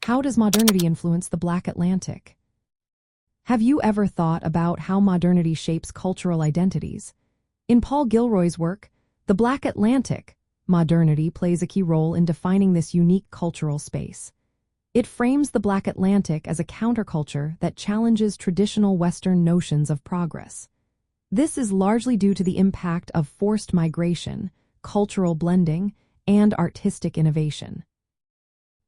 How does modernity influence the Black Atlantic? Have you ever thought about how modernity shapes cultural identities? In Paul Gilroy's work, The Black Atlantic, modernity plays a key role in defining this unique cultural space. It frames the Black Atlantic as a counterculture that challenges traditional Western notions of progress. This is largely due to the impact of forced migration, cultural blending, and artistic innovation.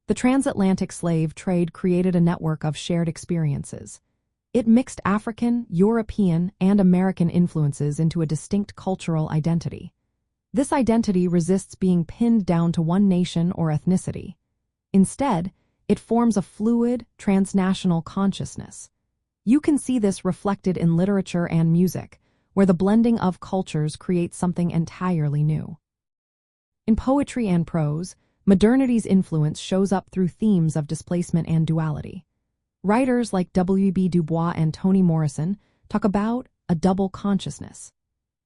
The transatlantic slave trade created a network of shared experiences. It mixed African, European, and American influences into a distinct cultural identity. This identity resists being pinned down to one nation or ethnicity. Instead, it forms a fluid, transnational consciousness. You can see this reflected in literature and music, where the blending of cultures creates something entirely new. In poetry and prose, modernity's influence shows up through themes of displacement and duality. Writers like W.B. Du Bois and Toni Morrison talk about a double consciousness.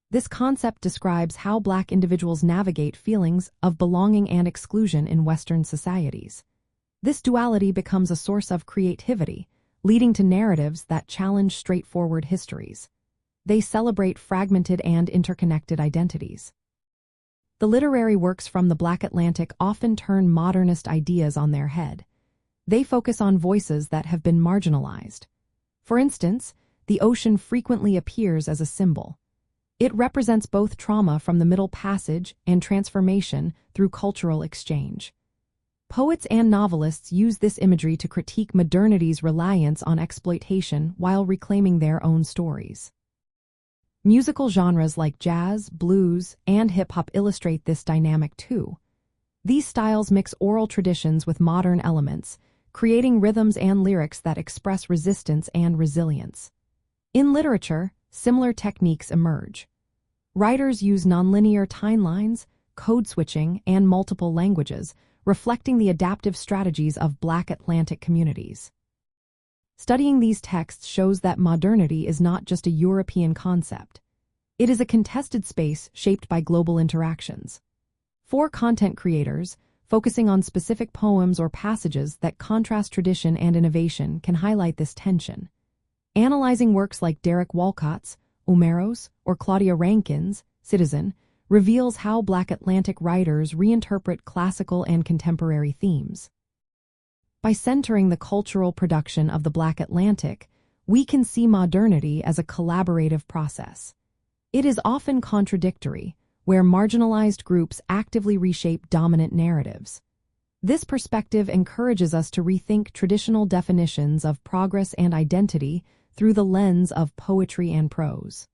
This concept describes how Black individuals navigate feelings of belonging and exclusion in Western societies. This duality becomes a source of creativity, leading to narratives that challenge straightforward histories. They celebrate fragmented and interconnected identities. The literary works from the Black Atlantic often turn modernist ideas on their head. They focus on voices that have been marginalized. For instance, the ocean frequently appears as a symbol. It represents both trauma from the Middle Passage and transformation through cultural exchange. Poets and novelists use this imagery to critique modernity's reliance on exploitation while reclaiming their own stories. Musical genres like jazz, blues, and hip-hop illustrate this dynamic too. These styles mix oral traditions with modern elements, creating rhythms and lyrics that express resistance and resilience. In literature, similar techniques emerge. Writers use nonlinear timelines, code switching, and multiple languages, reflecting the adaptive strategies of Black Atlantic communities. Studying these texts shows that modernity is not just a European concept. It is a contested space shaped by global interactions. For content creators, focusing on specific poems or passages that contrast tradition and innovation can highlight this tension. Analyzing works like Derek Walcott's Omeros or Claudia Rankine's Citizen reveals how Black Atlantic writers reinterpret classical and contemporary themes. By centering the cultural production of the Black Atlantic, we can see modernity as a collaborative process. It is often contradictory, where marginalized groups actively reshape dominant narratives. This perspective encourages us to rethink traditional definitions of progress and identity through the lens of poetry and prose.